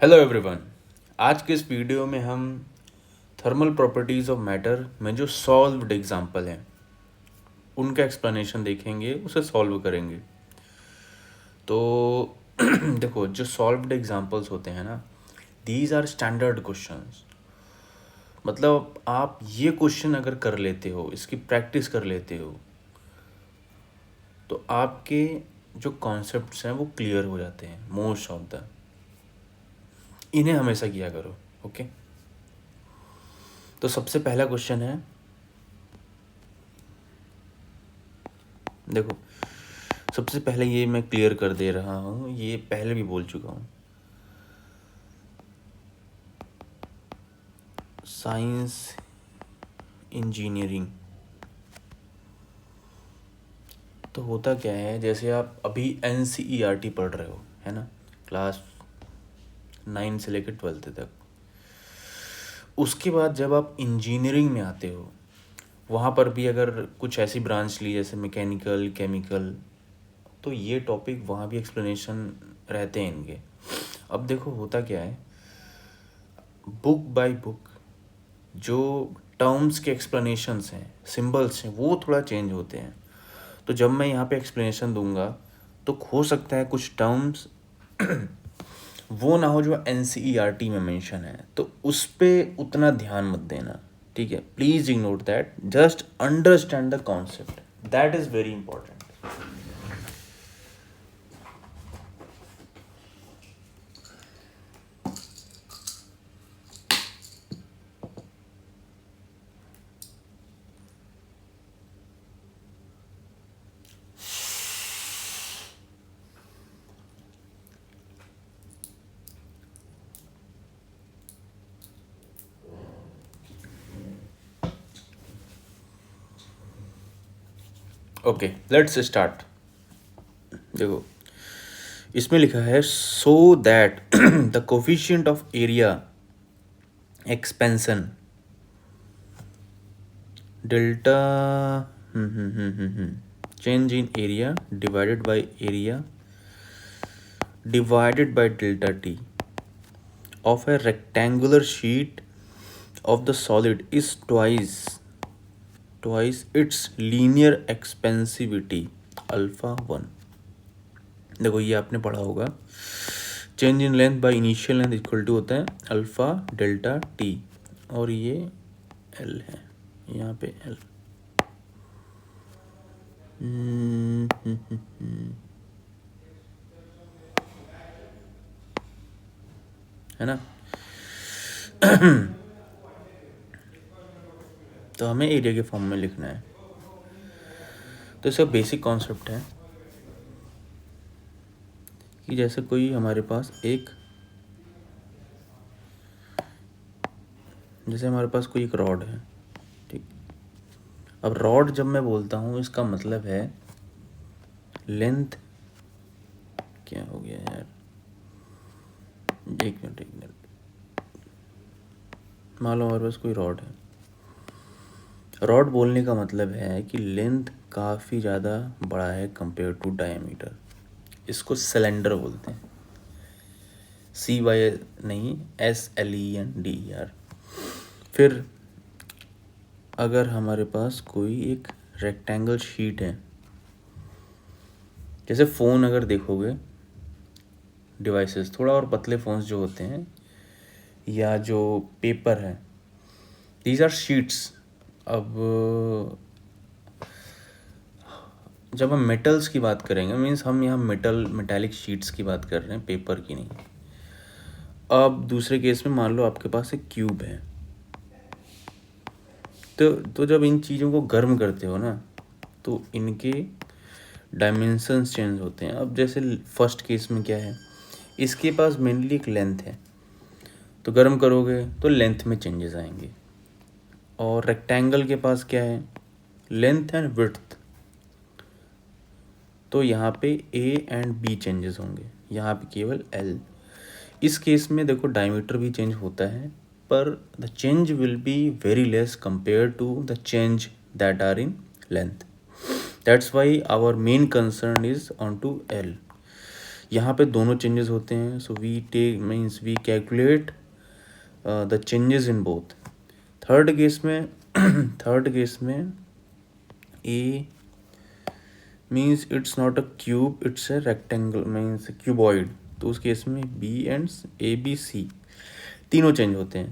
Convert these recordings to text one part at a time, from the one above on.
Hello everyone. आज के इस वीडियो में हम थर्मल प्रॉपर्टीज़ ऑफ मैटर में जो सॉल्व्ड एग्जांपल हैं उनका एक्सप्लेनेशन देखेंगे, उसे सॉल्व करेंगे। तो देखो, जो सॉल्व्ड एग्जांपल्स होते हैं ना, दीज आर स्टैंडर्ड क्वेश्चंस। मतलब आप ये क्वेश्चन अगर कर लेते हो, इसकी प्रैक्टिस कर लेते हो, तो आपके जो कॉन्सेप्ट्स हैं वो क्लियर हो जाते हैं मोस्ट ऑफ द। इन्हें हमेशा किया करो, ओके। तो सबसे पहला क्वेश्चन है, देखो सबसे पहले ये मैं क्लियर कर दे रहा हूँ, ये पहले भी बोल चुका हूँ। साइंस इंजीनियरिंग तो होता क्या है, जैसे आप अभी NCERT पढ़ रहे हो, है ना, क्लास 9 से लेकर 12th तक। उसके बाद जब आप इंजीनियरिंग में आते हो, वहाँ पर भी अगर कुछ ऐसी ब्रांच ली जैसे मैकेनिकल, केमिकल, तो ये टॉपिक वहाँ भी एक्सप्लेनेशन रहते हैं इनके। अब देखो होता क्या है, बुक बाय बुक जो टर्म्स के एक्सप्लेनेशंस हैं, सिंबल्स हैं, वो थोड़ा चेंज होते हैं। तो जब मैं यहाँ पे एक्सप्लेनेशन दूंगा तो हो सकता है कुछ टर्म्स वो ना हो जो NCERT में मेंशन है, तो उस पर उतना ध्यान मत देना, ठीक है। Please ignore that, just understand the concept, that is very important. Okay, let's start. देखो इसमें लिखा है, so that the coefficient of area expansion delta change in area divided by area divided by delta t of a rectangular sheet of the solid is twice its linear expansivity alpha 1। देखो ये आपने पढ़ा होगा, change in length by initial length equal to होता है alpha delta T, और ये L है, यहाँ पे एल। है ना। तो हमें एरिया के फॉर्म में लिखना है। तो इसका बेसिक कॉन्सेप्ट है कि जैसे कोई हमारे पास कोई एक रॉड है, ठीक। अब रॉड जब मैं बोलता हूँ, इसका मतलब है लेंथ, क्या हो गया यार, एक मिनट। मान लो हमारे पास कोई रॉड है। रॉड बोलने का मतलब है कि लेंथ काफ़ी ज़्यादा बड़ा है कंपेयर टू डायमीटर। इसको सिलेंडर बोलते हैं, CY नहीं, SLENDER। फिर अगर हमारे पास कोई एक रेक्टेंगल शीट है, जैसे फ़ोन अगर देखोगे, डिवाइसेस थोड़ा और पतले फ़ोन्स जो होते हैं, या जो पेपर है, दीज आर शीट्स। अब जब हम मेटल्स की बात करेंगे, मीन्स हम यहाँ मेटालिक शीट्स की बात कर रहे हैं, पेपर की नहीं। अब दूसरे केस में मान लो आपके पास एक क्यूब है, तो जब इन चीज़ों को गर्म करते हो ना, तो इनके डायमेंशंस चेंज होते हैं। अब जैसे फर्स्ट केस में क्या है, इसके पास मेनली एक लेंथ है, तो गर्म करोगे तो लेंथ में चेंजेस आएंगे। और रेक्टेंगल के पास क्या है, लेंथ एंड विड्थ, तो यहाँ पे A एंड B चेंजेस होंगे, यहाँ पे केवल L। इस केस में देखो डायमीटर भी चेंज होता है, पर the change will be very less compare to the change that are in length. That's why our main concern is on to L। यहाँ पे दोनों चेंजेस होते हैं, so we take means we calculate the changes in both. Third case में third case में a means it's not a cube, it's a rectangle means cuboid, तो उस केस में B and A B C तीनों change होते हैं।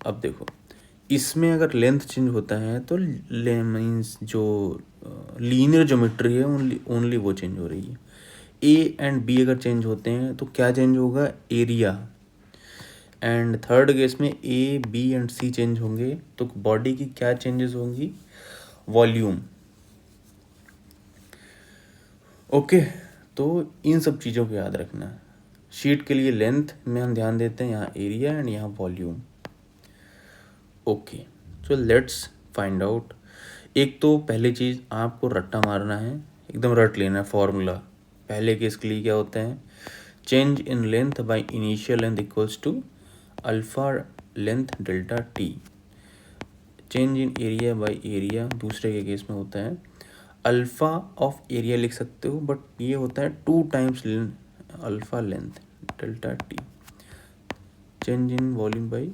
अब देखो इसमें अगर लेंथ चेंज होता है तो मीन्स जो लीनियर ज्योमेट्री है ओनली वो चेंज हो रही है। ए एंड बी अगर चेंज होते हैं तो क्या चेंज होगा, एरिया। एंड थर्ड केस में A B and C change होंगे तो बॉडी की क्या चेंजेस होंगी, वॉल्यूम। ओके, तो इन सब चीज़ों को याद रखना। शीट के लिए लेंथ में हम ध्यान देते हैं, यहाँ एरिया एंड यहाँ volume. Okay, so let's find out. एक तो पहली चीज़ आपको रट्टा मारना है, एकदम रट लेना है फॉर्मूला। पहले केस के लिए क्या होता है, change in length by initial length equals to alpha length delta T. Change in area by area दूसरे के केस में होता है अल्फा ऑफ एरिया लिख सकते हो, बट ये होता है 2 times alpha length delta T. Change in volume by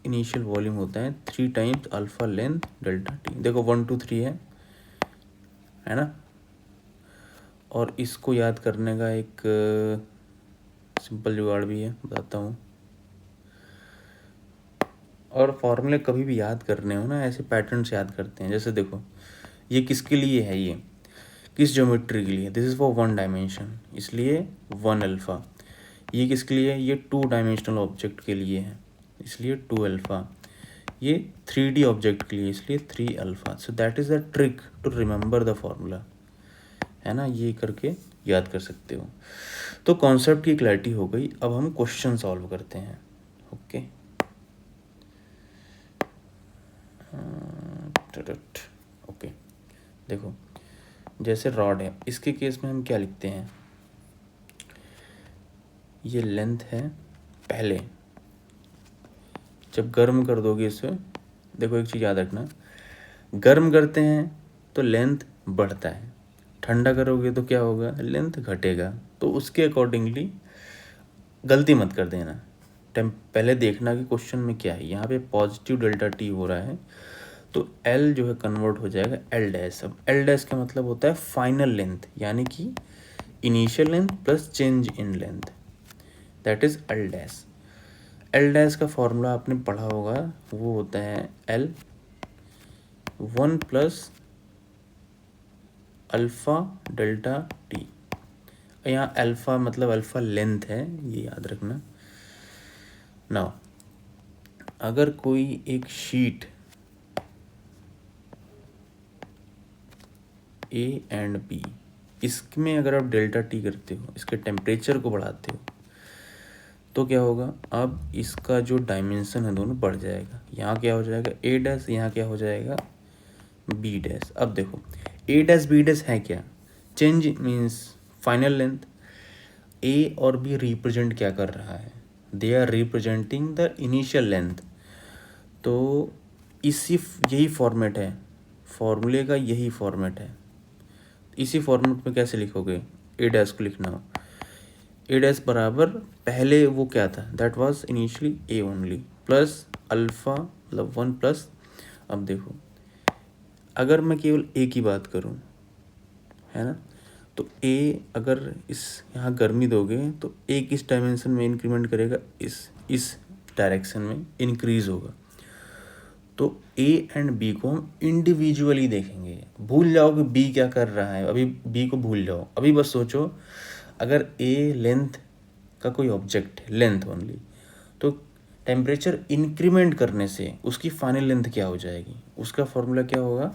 initial volume होता है 3 times alpha length delta T. देखो 1 2 3 है ना। और इसको याद करने का एक सिंपल जुगाड़ भी है, बताता हूँ। और फॉर्मूले कभी भी याद करने हो ना, ऐसे पैटर्न से याद करते हैं। जैसे देखो ये किसके लिए है, ये किस ज्योमेट्री के लिए, दिस इज़ फॉर 1 डायमेंशन इसलिए 1 अल्फ़ा। ये किसके लिए है, ये 2 डायमेंशनल ऑब्जेक्ट के लिए है इसलिए 2 अल्फ़ा। ये 3D ऑब्जेक्ट के लिए इसलिए 3 alpha. So that is the trick to remember the formula, है ना। ये करके याद कर सकते हो। तो कॉन्सेप्ट की क्लैरिटी हो गई। अब हम क्वेश्चन सॉल्व करते हैं। ओके, ओके देखो जैसे रॉड है, इसके केस में हम क्या लिखते हैं, ये लेंथ है। पहले जब गर्म कर दोगे इसे, देखो एक चीज़ याद रखना, गर्म करते हैं तो लेंथ बढ़ता है, ठंडा करोगे तो क्या होगा, लेंथ घटेगा। तो उसके अकॉर्डिंगली गलती मत कर देना। पहले देखना कि क्वेश्चन में क्या है। यहाँ पे पॉजिटिव डेल्टा टी हो रहा है तो एल जो है कन्वर्ट हो जाएगा एल डैश। अब एल डैश का मतलब होता है फाइनल लेंथ, यानी कि initial length plus change in length, that is L dash. L dash का फॉर्मूला आपने पढ़ा होगा, वो होता है L 1 plus alpha delta T. यहाँ अल्फ़ा मतलब अल्फ़ा लेंथ है, ये याद रखना। नाउ अगर कोई एक शीट ए एंड बी, इसमें अगर आप डेल्टा टी करते हो, इसके टेम्परेचर को बढ़ाते हो, तो क्या होगा, अब इसका जो डायमेंशन है दोनों बढ़ जाएगा। यहाँ क्या हो जाएगा ए डैश, यहाँ क्या हो जाएगा बी डैश। अब देखो ए डैश बी डैश है क्या, change means final length. A और बी रिप्रेजेंट क्या कर रहा है, they are representing the initial length. तो इसी यही फॉर्मेट है, फॉर्मूले का यही फॉर्मेट है। इसी फॉर्मेट में कैसे लिखोगे, ए डैश को लिखना हो, ए डैश बराबर पहले वो क्या था, that was initially A only plus alpha मतलब 1 प्लस। अब देखो अगर मैं केवल ए की बात करूं, है ना, तो ए अगर इस यहाँ गर्मी दोगे तो ए किस डायमेंशन में इंक्रीमेंट करेगा, इस डायरेक्शन में इंक्रीज होगा। तो ए एंड बी को हम इंडिविजुअली देखेंगे। भूल जाओ कि बी क्या कर रहा है, अभी बी को भूल जाओ। अभी बस सोचो अगर ए लेंथ का कोई ऑब्जेक्ट है, लेंथ ओनली, तो टेम्परेचर इंक्रीमेंट करने से उसकी फाइनल लेंथ क्या हो जाएगी, उसका फॉर्मूला क्या होगा,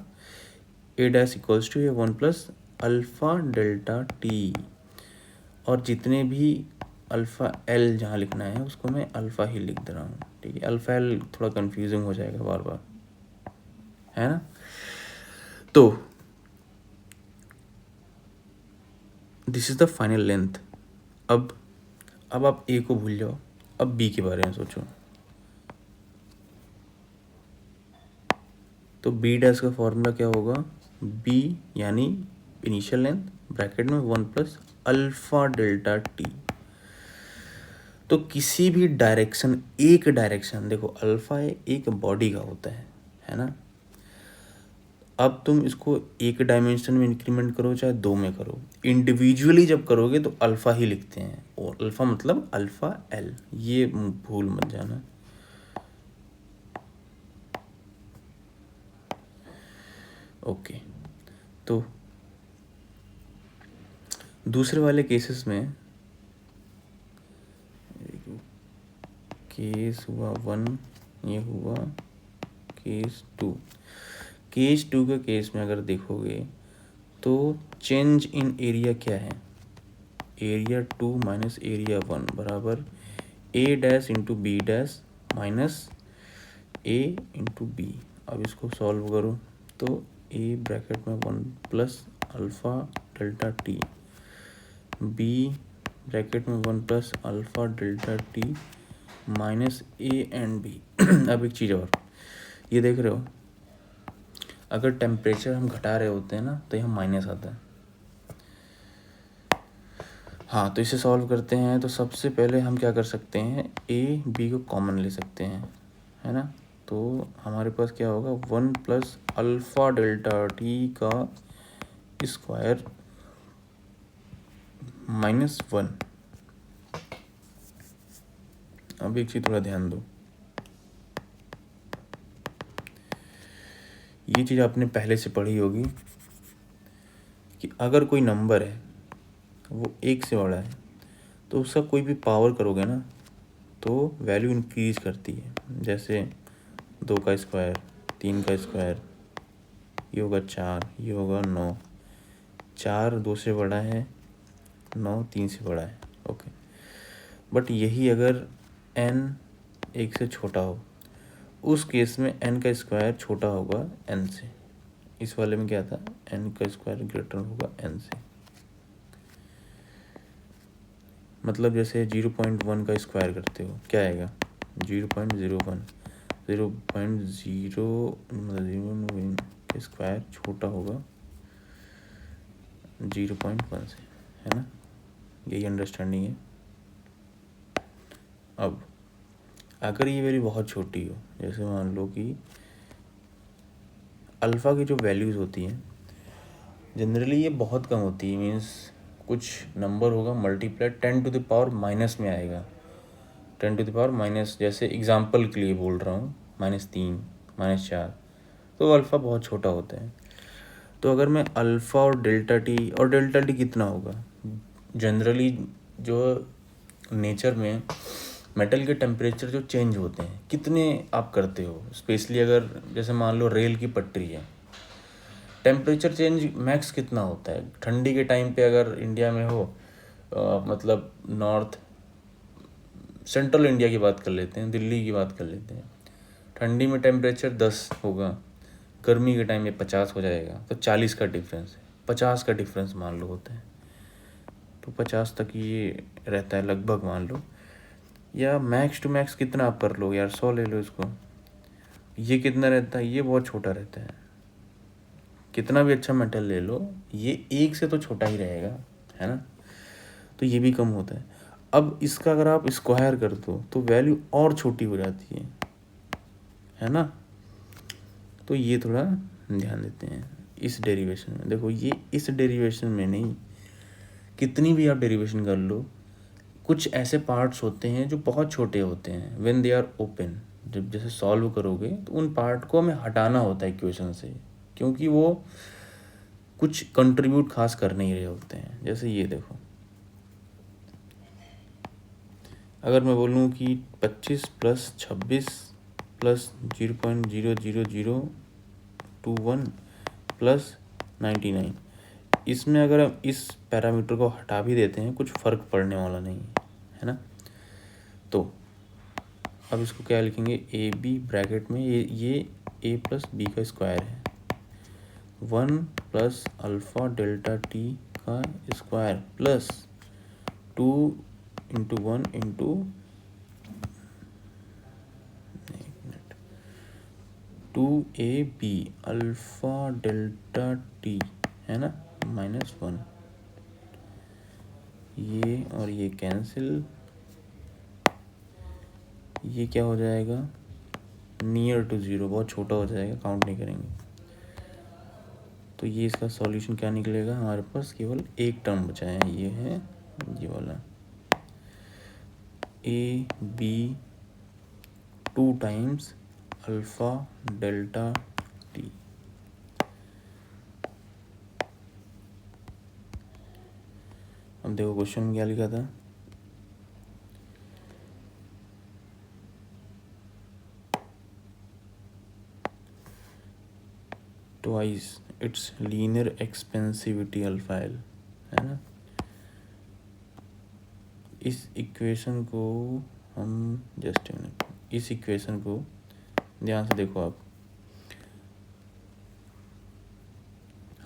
A dash equals to A 1 plus alpha delta T. और जितने भी अल्फ़ा एल जहाँ लिखना है उसको मैं अल्फ़ा ही लिख दे रहा हूँ, ठीक है। अल्फ़ा एल थोड़ा कंफ्यूजिंग हो जाएगा बार बार, है ना। तो this is the final length. अब आप ए को भूल जाओ, अब बी के बारे में सोचो। तो बी डैश का फॉर्मूला क्या होगा, बी यानी इनिशियल लेंथ ब्रैकेट में 1 प्लस अल्फा डेल्टा टी। तो किसी भी डायरेक्शन, एक डायरेक्शन, देखो अल्फा एक बॉडी का होता है ना। अब तुम इसको एक डायमेंशन में इंक्रीमेंट करो चाहे दो में करो, इंडिविजुअली जब करोगे तो अल्फा ही लिखते हैं, और अल्फा मतलब अल्फा एल, ये भूल मत जाना। ओके, तो दूसरे वाले केसेस में केस हुआ 1, ये हुआ केस 2। केस 2 के केस में अगर देखोगे तो चेंज इन एरिया क्या है, एरिया 2 माइनस एरिया 1 बराबर A dash into B dash minus A into B. अब इसको सॉल्व करो तो ए ब्रैकेट में 1 plus alpha delta t, B bracket में 1 plus alpha delta t minus A and B. अब एक चीज़ और, ये देख रहे हो, अगर टेम्परेचर हम घटा रहे होते हैं ना तो यहाँ माइनस आता है। हाँ, तो इसे सॉल्व करते हैं तो सबसे पहले हम क्या कर सकते हैं, ए बी को कॉमन ले सकते हैं, है ना। तो हमारे पास क्या होगा, 1 प्लस अल्फ़ा डेल्टा टी का स्क्वायर माइनस 1। अब एक चीज़ थोड़ा ध्यान दो, ये चीज़ आपने पहले से पढ़ी होगी कि अगर कोई नंबर है वो एक से बड़ा है तो उसका कोई भी पावर करोगे ना तो वैल्यू इंक्रीज करती है। जैसे 2 का स्क्वायर, 3 का स्क्वायर, ये होगा 4, ये होगा 9, 4 2 से बड़ा है, 9 3 से बड़ा है। ओके, बट यही अगर n 1 से छोटा हो, उस केस में n का स्क्वायर छोटा होगा n से। इस वाले में क्या था, n का स्क्वायर ग्रेटर होगा n से। मतलब जैसे 0.1 का स्क्वायर करते हो क्या आएगा, 0.01, 0.0 का स्क्वायर छोटा होगा 0.1 से, है ना। यही अंडरस्टैंडिंग है। अब अगर ये वैल्यू बहुत छोटी हो, जैसे मान लो कि अल्फ़ा की जो वैल्यूज़ होती हैं जनरली ये बहुत कम होती है, मीन्स कुछ नंबर होगा multiply 10 to the power minus में आएगा, 10 टू द पावर माइनस, जैसे एग्जांपल के लिए बोल रहा हूँ, -3 -4, तो अल्फ़ा बहुत छोटा होता है। तो अगर मैं अल्फ़ा और डेल्टा टी कितना होगा, जनरली जो नेचर में मेटल के टेम्परेचर जो चेंज होते हैं कितने आप करते हो, स्पेशली अगर जैसे मान लो रेल की पटरी है, टेम्परेचर चेंज मैक्स कितना होता है ठंडी के टाइम पे, अगर इंडिया में हो मतलब नॉर्थ सेंट्रल इंडिया की बात कर लेते हैं, दिल्ली की बात कर लेते हैं, ठंडी में टेम्परेचर 10 होगा, गर्मी के टाइम में 50 हो जाएगा, तो 40 का डिफरेंस है, 50 का डिफरेंस मान लो होता है, तो 50 तक ये रहता है लगभग मान लो, या मैक्स टू मैक्स कितना आप कर लो यार, 100 ले लो इसको, ये कितना रहता है, ये बहुत छोटा रहता है। कितना भी अच्छा मेटल ले लो ये एक से तो छोटा ही रहेगा, है ना, तो ये भी कम होता है। अब इसका अगर आप स्क्वायर कर दो तो वैल्यू और छोटी हो जाती है ना। तो ये थोड़ा ध्यान देते हैं इस डेरिवेशन में। देखो ये इस डेरिवेशन में नहीं, कितनी भी आप डेरिवेशन कर लो, कुछ ऐसे पार्ट्स होते हैं जो बहुत छोटे होते हैं, व्हेन दे आर ओपन, जब जैसे सॉल्व करोगे तो उन पार्ट को हमें हटाना होता है इक्वेशन से, क्योंकि वो कुछ कंट्रीब्यूट खास कर नहीं रहे होते हैं। जैसे ये देखो, अगर मैं बोलूँ कि 25 प्लस 26 प्लस 0.00021 प्लस 99, इसमें अगर हम इस पैरामीटर को हटा भी देते हैं कुछ फ़र्क पड़ने वाला नहीं है ना। तो अब इसको क्या लिखेंगे, ए बी ब्रैकेट में ये ए प्लस बी का स्क्वायर है, 1 प्लस अल्फ़ा डेल्टा टी का square plus 2 into 1 into 2ab alpha delta T, है ना, -1। ये और ये कैंसिल, ये क्या हो जाएगा, नियर टू ज़ीरो, बहुत छोटा हो जाएगा, काउंट नहीं करेंगे। तो ये इसका सॉल्यूशन क्या निकलेगा, हमारे पास केवल एक टर्म बचा है, ये है ये वाला A B 2 times alpha delta t. अब देखो क्वेश्चन में क्या लिखा था, twice it's linear expansivity alpha L, है ना। इस इक्वेशन को हम जस्ट इस इक्वेशन को ध्यान से देखो आप,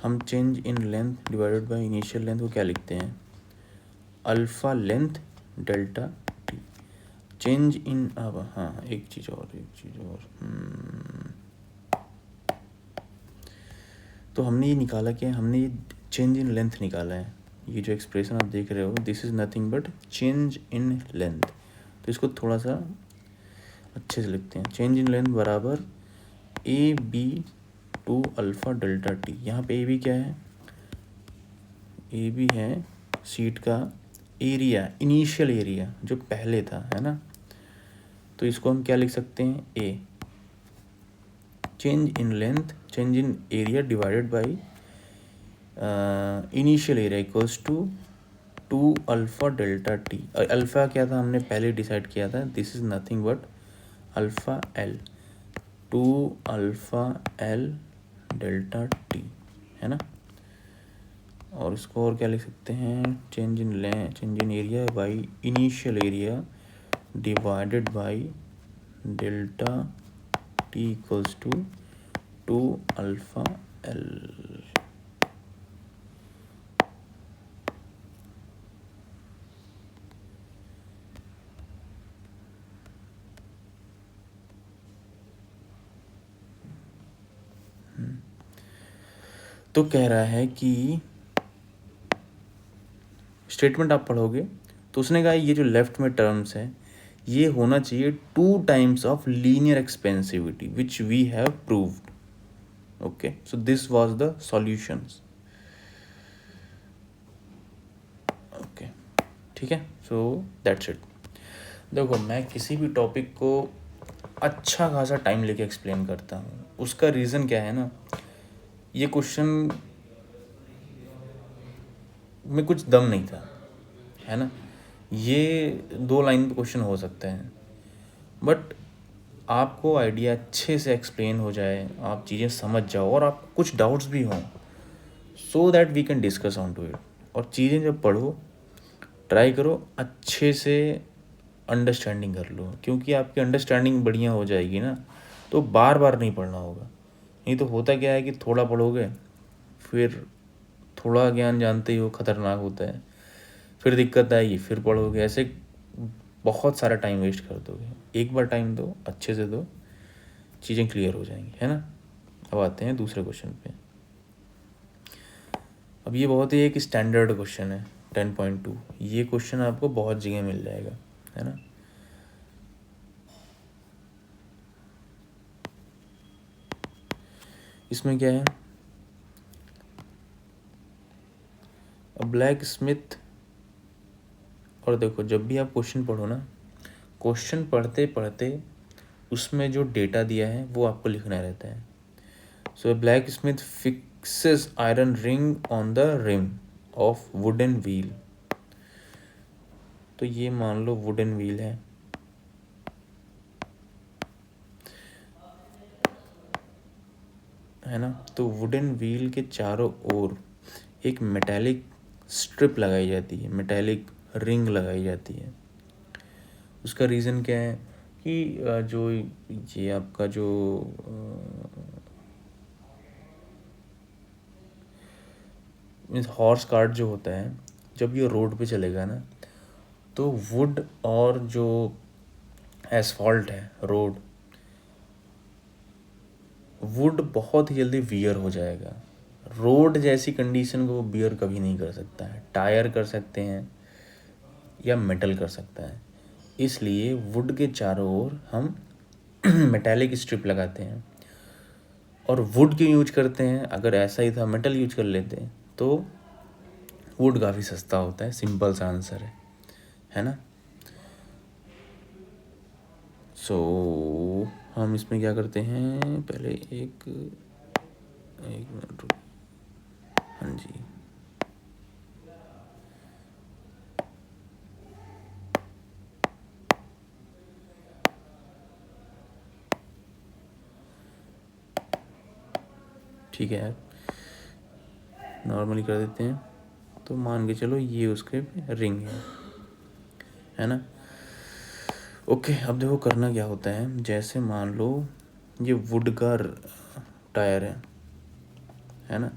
हम change in length divided by initial length को क्या लिखते हैं, alpha length delta T. Change इन, अब हाँ एक चीज़ और तो हमने ये निकाला क्या, हमने ये चेंज इन लेंथ निकाला है। ये जो एक्सप्रेशन आप देख रहे हो, this is nothing but change in length. तो इसको थोड़ा सा अच्छे से लिखते हैं, चेंज इन लेंथ बराबर A B to alpha delta T. यहाँ पे ए बी क्या है, ए बी है शीट का एरिया, इनिशियल एरिया जो पहले था, है ना। तो इसको हम क्या लिख सकते हैं, A change in length, change in area divided by initial area equals to alpha delta T. Alpha क्या था, हमने पहले डिसाइड किया था, this is nothing but alpha L, to alpha L delta T, है ना। और इसको और क्या लिख सकते हैं, change in area by initial area divided by delta T equals to alpha L. तो कह रहा है कि स्टेटमेंट आप पढ़ोगे तो उसने कहा ये जो लेफ्ट में टर्म्स है ये होना चाहिए 2 times of linear expansivity which we have proved. Okay, so this was the solutions. Okay, ठीक है, सो दैट्स इट। देखो मैं किसी भी टॉपिक को अच्छा खासा टाइम लेके एक्सप्लेन करता हूँ, उसका रीज़न क्या है ना, ये क्वेश्चन में कुछ दम नहीं था, है ना। ये 2 लाइन पे क्वेश्चन हो सकते हैं, बट आपको आइडिया अच्छे से एक्सप्लेन हो जाए, आप चीज़ें समझ जाओ और आप कुछ डाउट्स भी हों, so that we can discuss on to it. और चीज़ें जब पढ़ो ट्राई करो अच्छे से अंडरस्टैंडिंग कर लो, क्योंकि आपकी अंडरस्टैंडिंग बढ़िया हो जाएगी ना तो बार बार नहीं पढ़ना होगा। नहीं तो होता क्या है कि थोड़ा पढ़ोगे, फिर थोड़ा ज्ञान जानते ही हो खतरनाक होता है, फिर दिक्कत आएगी, फिर पढ़ोगे, ऐसे बहुत सारा टाइम वेस्ट कर दोगे। एक बार टाइम दो, अच्छे से दो, चीज़ें क्लियर हो जाएंगी, है ना। अब आते हैं दूसरे क्वेश्चन पे। अब ये बहुत ही एक स्टैंडर्ड क्वेश्चन है 10.2। ये क्वेश्चन आपको बहुत जगह मिल जाएगा, है ना। इसमें क्या है, ब्लैक स्मिथ, और देखो जब भी आप क्वेश्चन पढ़ो ना, क्वेश्चन पढ़ते पढ़ते उसमें जो डेटा दिया है वो आपको लिखना रहता है। So blacksmith fixes iron ring on the rim of wooden wheel. तो ये मान लो वुडन व्हील है ना। तो वुडन व्हील के चारों ओर एक मेटालिक स्ट्रिप लगाई जाती है, मेटालिक रिंग लगाई जाती है। उसका रीज़न क्या है कि जो ये आपका जो मीन्स हॉर्स कार्ट जो होता है, जब ये रोड पे चलेगा ना तो वुड और जो एसफॉल्ट है रोड, वुड बहुत ही जल्दी वियर हो जाएगा। रोड जैसी कंडीशन को वो बियर कभी नहीं कर सकता है। टायर कर सकते हैं, या मेटल कर सकता है। इसलिए वुड के चारों ओर हम मेटालिक स्ट्रिप लगाते हैं। और वुड क्यों यूज करते हैं? अगर ऐसा ही था मेटल यूज कर लेते हैं। तो वुड काफ़ी सस्ता होता है, सिंपल सा आंसर है ना। सो हम इसमें क्या करते हैं, पहले एक मिनट रुक। हाँ जी, ठीक है यार, नॉर्मली कर देते हैं। तो मान के चलो ये उसके रिंग है ना। ओके, अब देखो करना क्या होता है। जैसे मान लो ये वुड का टायर है ना।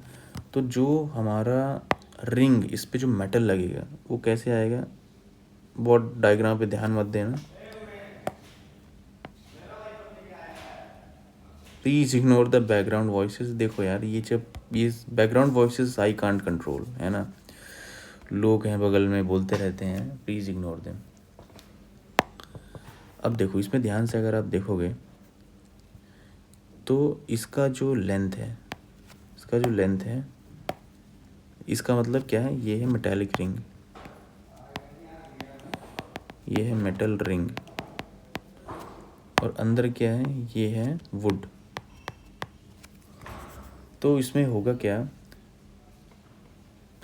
तो जो हमारा रिंग, इस पे जो मेटल लगेगा वो कैसे आएगा, बहुत डायग्राम पे ध्यान मत देना, please ignore the background voices. देखो यार, ये background voices I can't control, है ना। लोग हैं बगल में बोलते रहते हैं, प्लीज़ इग्नोर देम। अब देखो इसमें ध्यान से अगर आप देखोगे तो इसका जो लेंथ है, इसका मतलब क्या है, ये है मेटालिक रिंग, ये है मेटल रिंग, और अंदर क्या है, ये है वुड। तो इसमें होगा क्या,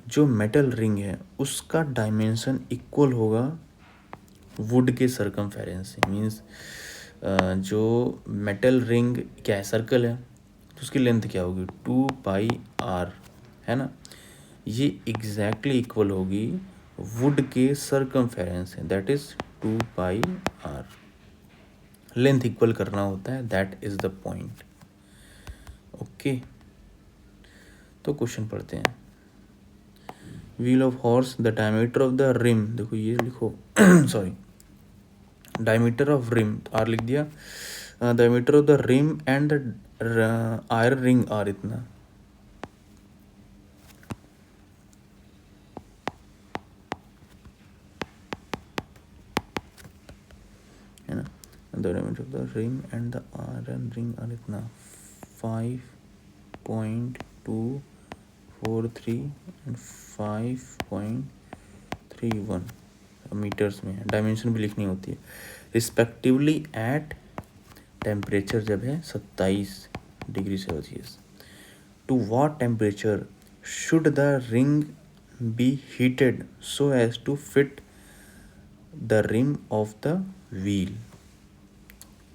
जो मेटल रिंग है उसका डायमेंशन इक्वल होगा वुड के सरकमफेरेंस से। मीन्स जो मेटल रिंग क्या है, सर्कल है, तो उसकी लेंथ क्या होगी, 2πr, है ना। ये एग्जैक्टली इक्वल होगी वुड के सरकमफेरेंस से, that is 2πr। Length equal करना होता है, that is the point. Okay, तो क्वेश्चन पढ़ते हैं। Wheel of horse, the diameter of the rim, देखो ये लिखो sorry, diameter of rim are लिख दिया, diameter of the rim and the iron ring are इतना, है ना। The diameter of the rim and the iron ring are इतना 5.243 and 5.31 metres में है। डायमेंशन भी लिखनी होती है, रिस्पेक्टिवली एट टेम्परेचर जब है 27 degree Celsius. To what temperature should the ring be heated so as to fit the rim of the wheel.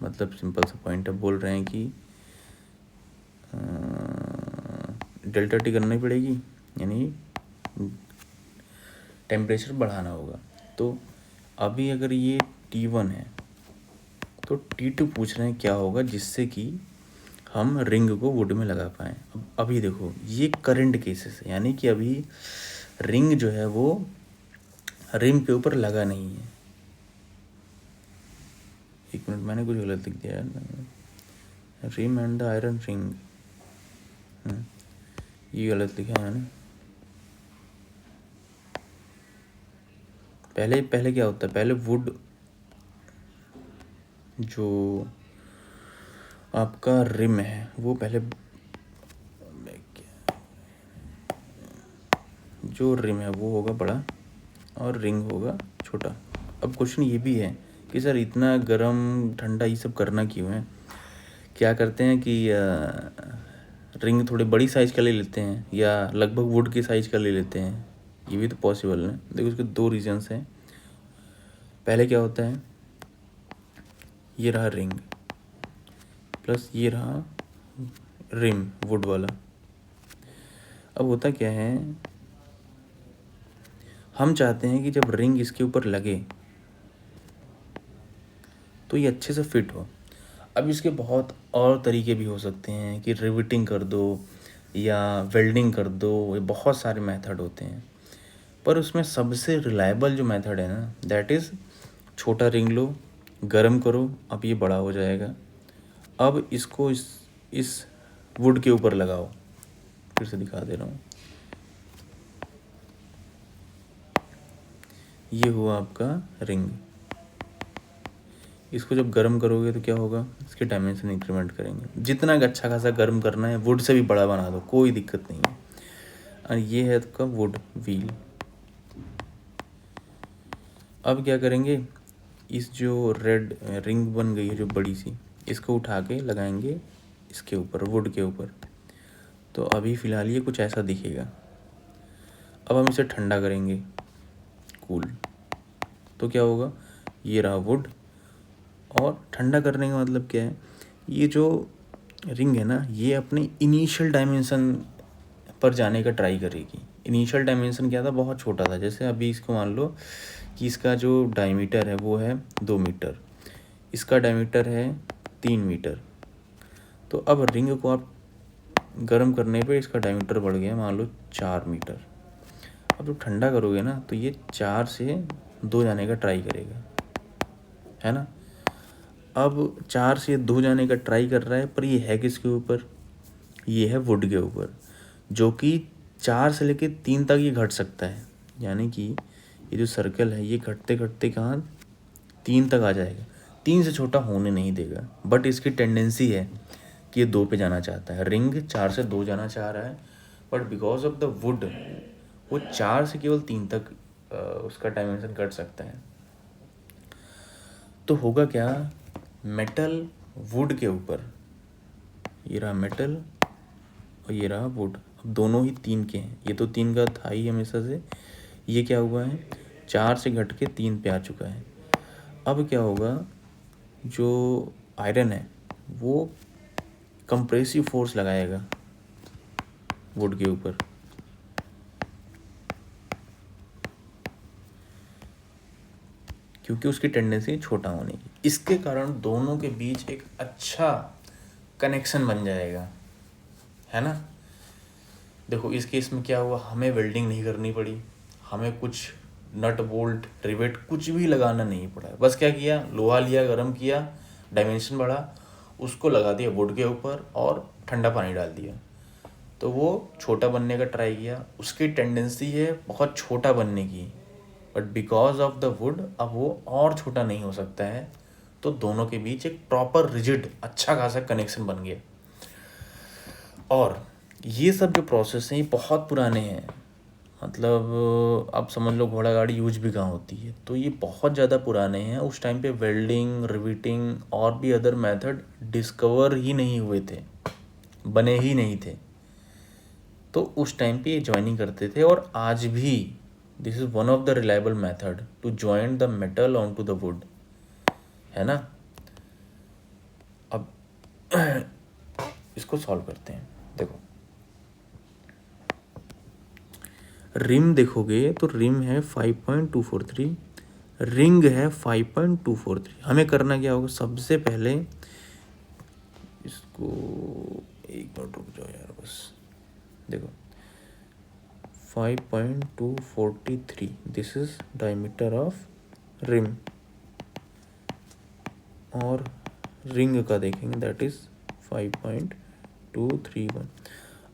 मतलब सिंपल सा पॉइंट अब बोल रहे हैं कि डेल्टा टी करनी पड़ेगी, यानी टेम्परेचर बढ़ाना होगा। तो अभी अगर ये T1 है तो T2 पूछ रहे हैं क्या होगा जिससे कि हम रिंग को वुड में लगा पाएँ। अब अभी देखो ये करंट केसेस है, यानी कि अभी रिंग जो है वो रिम के ऊपर लगा नहीं है। एक मिनट, मैंने कुछ गलत लिख दिया है, rim and the iron ring, ये गलत लिखा है मैंने। पहले क्या होता है, पहले वुड जो आपका रिम है वो पहले, जो रिम है वो होगा बड़ा और रिंग होगा छोटा। अब क्वेश्चन ये भी है कि सर इतना गर्म ठंडा ये सब करना क्यों है। क्या करते हैं कि रिंग थोड़ी बड़ी साइज़ का ले लेते हैं या लगभग वुड के साइज़ का ले लेते हैं, ये भी तो पॉसिबल है। देखो उसके दो रीजंस हैं। पहले क्या होता है, ये रहा रिंग प्लस ये रहा रिम वुड वाला। अब होता क्या है, हम चाहते हैं कि जब रिंग इसके ऊपर लगे तो ये अच्छे से फिट हो। अब इसके बहुत और तरीके भी हो सकते हैं कि रिविटिंग कर दो या वेल्डिंग कर दो, ये बहुत सारे मेथड होते हैं। पर उसमें सबसे रिलायबल जो मेथड है ना, दैट इज़ छोटा रिंग लो, गरम करो, अब ये बड़ा हो जाएगा। अब इसको इस वुड के ऊपर लगाओ, फिर से दिखा दे रहा हूँ। ये हुआ आपका रिंग। इसको जब गर्म करोगे तो क्या होगा, इसके डायमेंशन इंक्रीमेंट करेंगे, जितना अच्छा खासा गर्म करना है वुड से भी बड़ा बना दो, कोई दिक्कत नहीं है। और ये है आपका वुड व्हील। अब क्या करेंगे, इस जो रेड रिंग बन गई है जो बड़ी सी, इसको उठा के लगाएंगे इसके ऊपर, वुड के ऊपर। तो अभी फ़िलहाल ये कुछ ऐसा दिखेगा। अब हम इसे ठंडा करेंगे, कूल, तो क्या होगा, ये रहा वुड। और ठंडा करने का मतलब क्या है, ये जो रिंग है ना, ये अपने इनिशियल डायमेंशन पर जाने का ट्राई करेगी। इनिशियल डायमेंशन क्या था, बहुत छोटा था। जैसे अभी इसको मान लो कि इसका जो डायमीटर है वो है 2 मीटर, इसका डायमीटर है 3 मीटर। तो अब रिंग को आप गर्म करने पे इसका डायमीटर बढ़ गया मान लो 4 मीटर। अब जब ठंडा करोगे ना तो ये 4 से 2 जाने का ट्राई करेगा, है ना। अब 4 से 2 जाने का ट्राई कर रहा है, पर ये है किसके ऊपर, ये है वुड के ऊपर, जो कि 4 से लेके 3 तक ये घट सकता है। यानी कि ये जो सर्कल है ये घटते घटते कहाँ 3 तक आ जाएगा, 3 से छोटा होने नहीं देगा। बट इसकी टेंडेंसी है कि ये 2 पे जाना चाहता है। रिंग 4 से 2 जाना चाह रहा है, but because of the wood वो 4 से केवल 3 तक उसका डायमेंशन घट सकता है। तो होगा क्या, मेटल वुड के ऊपर, ये रहा मेटल और ये रहा वुड। अब दोनों ही 3 के हैं, ये तो 3 का था ही हमेशा से, ये क्या हुआ है 4 से घट के 3 पे आ चुका है। अब क्या होगा, जो आयरन है वो कंप्रेसिव फोर्स लगाएगा वुड के ऊपर, क्योंकि उसकी टेंडेंसी छोटा होने की। इसके कारण दोनों के बीच एक अच्छा कनेक्शन बन जाएगा, है ना। देखो इस केस में क्या हुआ, हमें वेल्डिंग नहीं करनी पड़ी, हमें कुछ नट बोल्ट रिवेट कुछ भी लगाना नहीं पड़ा। बस क्या किया, लोहा लिया, गर्म किया, डायमेंशन बढ़ा, उसको लगा दिया वुड के ऊपर और ठंडा पानी डाल दिया। तो वो छोटा बनने का ट्राई किया, उसकी टेंडेंसी है बहुत छोटा बनने की, but because of the wood अब वो और छोटा नहीं हो सकता है। तो दोनों के बीच एक प्रॉपर रिजिड अच्छा खासा कनेक्शन बन गया। और ये सब जो प्रोसेस हैं ये बहुत पुराने हैं, मतलब आप समझ लो घोड़ा गाड़ी यूज भी कहाँ होती है, तो ये बहुत ज़्यादा पुराने हैं। उस टाइम पे वेल्डिंग, रिविटिंग और भी अदर मेथड डिस्कवर ही नहीं हुए थे, बने ही नहीं थे। तो उस टाइम पे ये ज्वाइनिंग करते थे, और आज भी this is one of the reliable method to join the metal on to the wood, है ना। अब इसको सॉल्व करते हैं। देखो रिम देखोगे तो रिम है 5.243, रिंग है 5.243। हमें करना क्या होगा, सबसे पहले इसको, एक मिनट रुक जाओ यार बस, देखो 5.243 this is diameter of rim, और रिंग का देखेंगे दैट इज 5.231।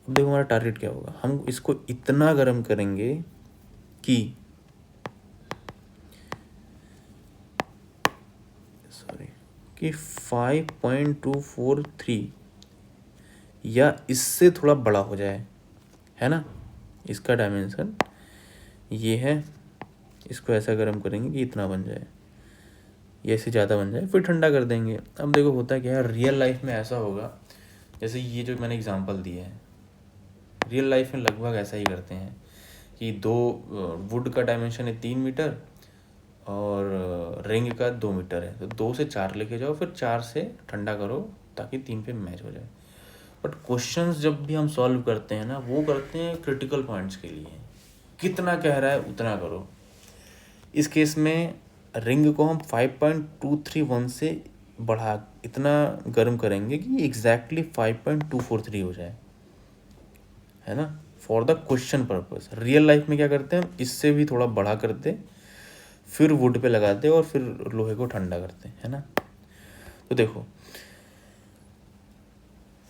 अब देखो हमारा टारगेट क्या होगा, हम इसको इतना गर्म करेंगे कि कि 5.243 या इससे थोड़ा बड़ा हो जाए, है ना। इसका डायमेंशन ये है, इसको ऐसा गर्म करेंगे कि इतना बन जाए, ये इससे ज़्यादा बन जाए, फिर ठंडा कर देंगे। अब देखो होता क्या है, रियल लाइफ में ऐसा होगा, जैसे ये जो मैंने एग्जांपल दिए हैं, रियल लाइफ में लगभग ऐसा ही करते हैं कि वुड का डायमेंशन है 3 मीटर और रिंग का 2 मीटर है, तो 2 से 4 लेके जाओ, फिर 4 से ठंडा करो ताकि 3 पे मैच हो जाए। बट क्वेश्चंस जब भी हम सॉल्व करते हैं ना, वो करते हैं क्रिटिकल पॉइंट्स के लिए, कितना कह रहा है उतना करो। इस केस में रिंग को हम 5.231 से बढ़ा इतना गर्म करेंगे कि एग्जैक्टली 5.243 हो जाए, है ना, for the question purpose. Real life में क्या करते हैं, इससे भी थोड़ा बढ़ा करते, फिर वुड पे लगाते और फिर लोहे को ठंडा करते, है ना। तो देखो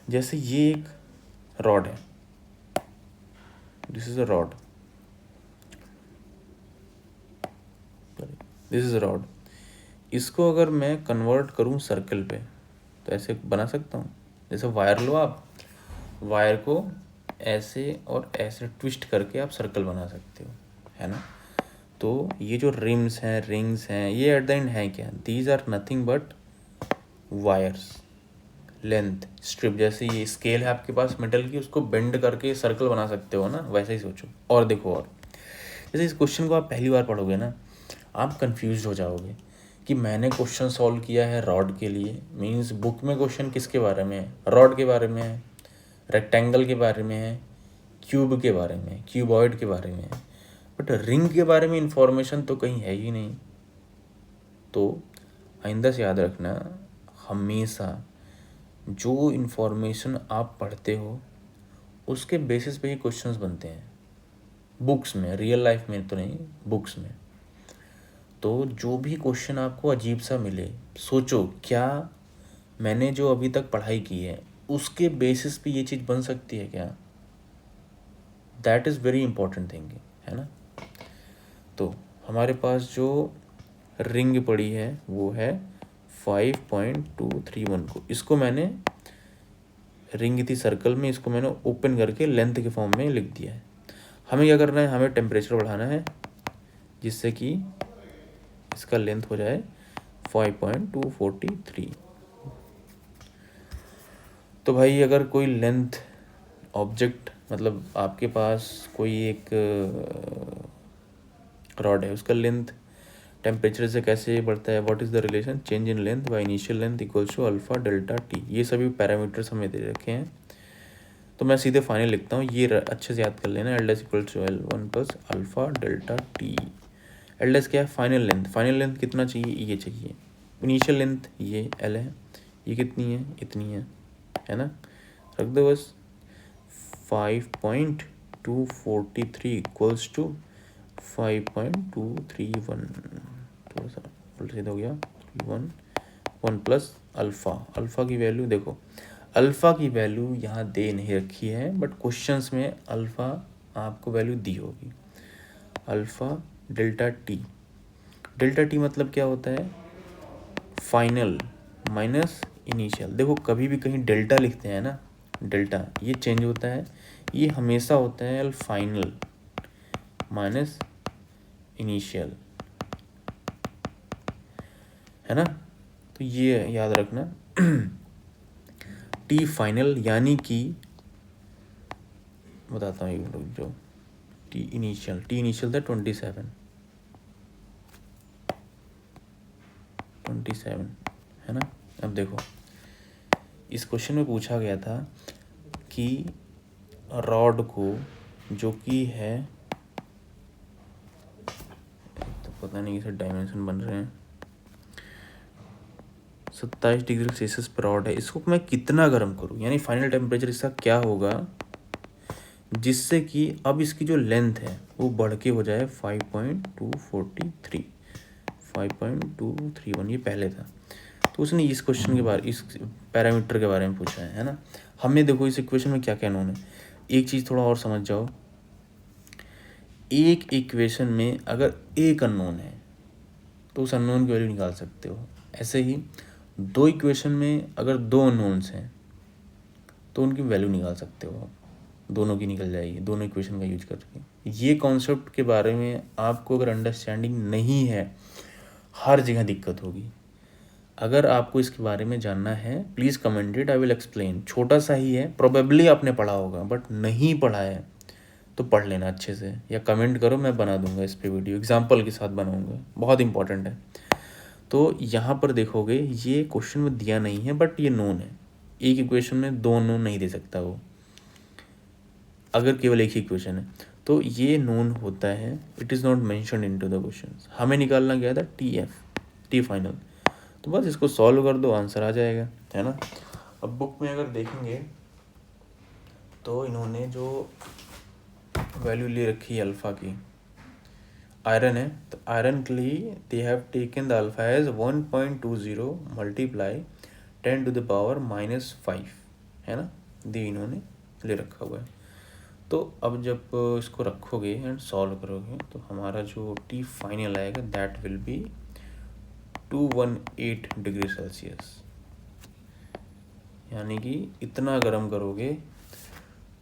जैसे ये एक रॉड है, this is a rod, this is rod. इसको अगर मैं कन्वर्ट करूँ सर्कल पे तो ऐसे बना सकता हूँ। जैसे वायर लो आप, वायर को ऐसे और ऐसे ट्विस्ट करके आप सर्कल बना सकते हो, है ना। तो ये जो रिम्स हैं, रिंग्स हैं, ये एट द एंड हैं क्या? These are nothing but wires, length, strip. जैसे ये स्केल है आपके पास मेटल की, उसको बेंड करके सर्कल बना सकते हो ना, वैसे ही सोचो। और देखो, और जैसे इस क्वेश्चन को आप पहली बार पढ़ोगे ना, आप कंफ्यूज हो जाओगे कि मैंने क्वेश्चन सॉल्व किया है रॉड के लिए, मींस बुक में क्वेश्चन किसके बारे में है? रॉड के बारे में है, रेक्टेंगल के बारे में है, क्यूब के बारे में, क्यूबॉइड के बारे में है, बट रिंग के बारे में इंफॉर्मेशन तो कहीं है ही नहीं। तो आइंदा से याद रखना, हमेशा जो इन्फॉर्मेशन आप पढ़ते हो उसके बेसिस पे ही क्वेश्चंस बनते हैं बुक्स में, रियल लाइफ में तो नहीं, बुक्स में। तो जो भी क्वेश्चन आपको अजीब सा मिले, सोचो क्या मैंने जो अभी तक पढ़ाई की है उसके बेसिस पे ये चीज़ बन सकती है क्या? That is very important thing, है ना। तो हमारे पास जो रिंग पड़ी है वो है 5.231 को, इसको मैंने, रिंग थी सर्कल में, इसको मैंने ओपन करके लेंथ के फॉर्म में लिख दिया है। हमें क्या करना है? हमें टेम्परेचर बढ़ाना है जिससे कि इसका लेंथ हो जाए 5.243। तो भाई अगर कोई लेंथ ऑब्जेक्ट, मतलब आपके पास कोई एक रॉड है, उसका लेंथ टेम्परेचर से कैसे बढ़ता है? What is the relation change in length by initial length equals to alpha delta T. ये सभी पैरामीटर्स हमें दे रखे हैं। तो मैं सीधे फाइनल लिखता हूँ, ये अच्छे से याद कर लेना। L dash equals to L one plus alpha delta T. L dash क्या है? Final length. फाइनल लेंथ कितना चाहिए? ये चाहिए। इनिशियल लेंथ ये एल है, ये कितनी है? इतनी है ना। रख दो बस। 5.243 इक्वल्स टू 5.231, थोड़ा सा उल्टा सीधा हो गया, 1 प्लस अल्फ़ा। अल्फ़ा की वैल्यू देखो, अल्फ़ा की वैल्यू यहाँ दे नहीं रखी है, बट क्वेश्चंस में अल्फ़ा आपको वैल्यू दी होगी। Alpha delta T, delta T मतलब क्या होता है? Final minus initial. देखो कभी भी कहीं डेल्टा लिखते हैं ना, डेल्टा ये चेंज होता है, ये हमेशा होता है फाइनल माइनस इनिशियल, है ना। तो ये याद रखना। टी फाइनल यानी कि, बताता हूँ एक मिनट जो, टी इनिशियल था 27, है ना। अब देखो इस क्वेश्चन में पूछा गया था कि रॉड को, जो कि है, तो पता नहीं इसे डायमेंशन बन रहे हैं, 27 डिग्री सेल्सियस पर रॉड है, इसको मैं कितना गर्म करूँ, यानी फाइनल टेम्परेचर इसका क्या होगा जिससे कि अब इसकी जो लेंथ है वो बढ़ के हो जाए 5.243, 5.231, ये पहले था। तो उसने इस क्वेश्चन के बारे, इस पैरामीटर के बारे में पूछा है ना। हमने देखो इस इक्वेशन में क्या क्या नोन है, एक चीज़ थोड़ा और समझ जाओ। एक इक्वेशन में अगर एक अननोन है तो उस अननोन की वैल्यू निकाल सकते हो। ऐसे ही दो इक्वेशन में अगर दो अननोन्स हैं तो उनकी वैल्यू निकाल सकते हो आप, दोनों की निकल जाएगी, दोनों इक्वेशन का यूज करके। ये कॉन्सेप्ट के बारे में आपको अगर अंडरस्टैंडिंग नहीं है, हर जगह दिक्कत होगी। अगर आपको इसके बारे में जानना है please comment it, I will explain. छोटा सा ही है, प्रोबेबली आपने पढ़ा होगा, बट नहीं पढ़ा है तो पढ़ लेना अच्छे से, या कमेंट करो, मैं बना दूंगा इस पे वीडियो, एग्जाम्पल के साथ बनाऊंगा, बहुत इंपॉर्टेंट है। तो यहाँ पर देखोगे ये क्वेश्चन में दिया नहीं है, बट ये नोन है। एक इक्वेशन में दो नोन नहीं दे सकता वो, अगर केवल एक ही इक्वेशन है तो ये नोन होता है। It is not mentioned into the question. हमें निकालना गया था टी एफ, टी फाइनल। तो बस इसको सॉल्व कर दो, आंसर आ जाएगा, है ना। अब बुक में अगर देखेंगे तो इन्होंने जो वैल्यू ले रखी है अल्फ़ा की, आयरन है, तो आयरन के लिए they have taken the alpha as 1.20 multiply 10⁻⁻5, है ना। दे इन्होंने ले रखा हुआ है। तो अब जब इसको रखोगे एंड सॉल्व करोगे तो हमारा जो टी फाइनल आएगा that will be 218 degree Celsius, यानी कि इतना गर्म करोगे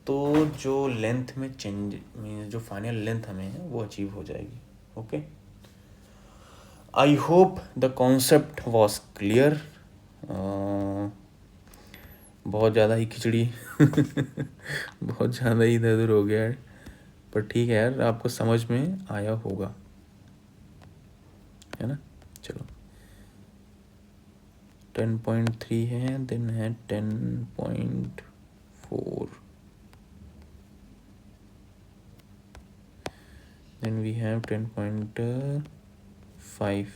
तो जो लेंथ में चेंज मीन्स जो फाइनल लेंथ हमें है वो अचीव हो जाएगी. Okay, I hope the concept was clear. बहुत ज़्यादा ही खिचड़ी बहुत ज़्यादा ही इधर उधर हो गया है, पर ठीक है यार, आपको समझ में आया होगा, है ना. चलो 10.3 है, देन है 10.4, then we have 10.5,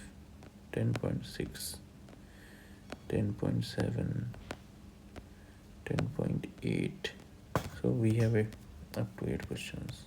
10.6, 10.7, 10.8. So we have up to 8 questions.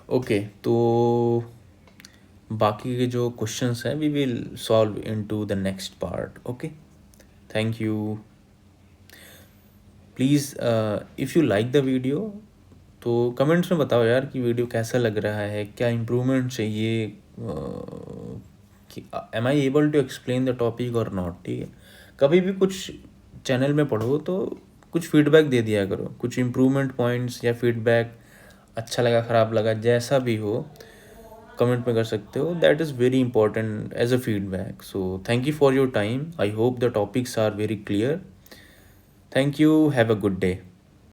Okay, तो बाकी के जो क्वेश्चंस हैं we will solve into the next part. Okay, thank you. Please if you like the video तो कमेंट्स में बताओ यार कि वीडियो कैसा लग रहा है, क्या इम्प्रूवमेंट चाहिए, कि am I able to explain the topic और नॉट. ठीक है, कभी भी कुछ चैनल में पढ़ो तो कुछ फीडबैक दे दिया करो, कुछ इम्प्रूवमेंट पॉइंट्स या फीडबैक, अच्छा लगा ख़राब लगा जैसा भी हो कमेंट में कर सकते हो. That is very important as a feedback. So thank you for your time. I hope the topics are very clear. Thank you. Have a good day.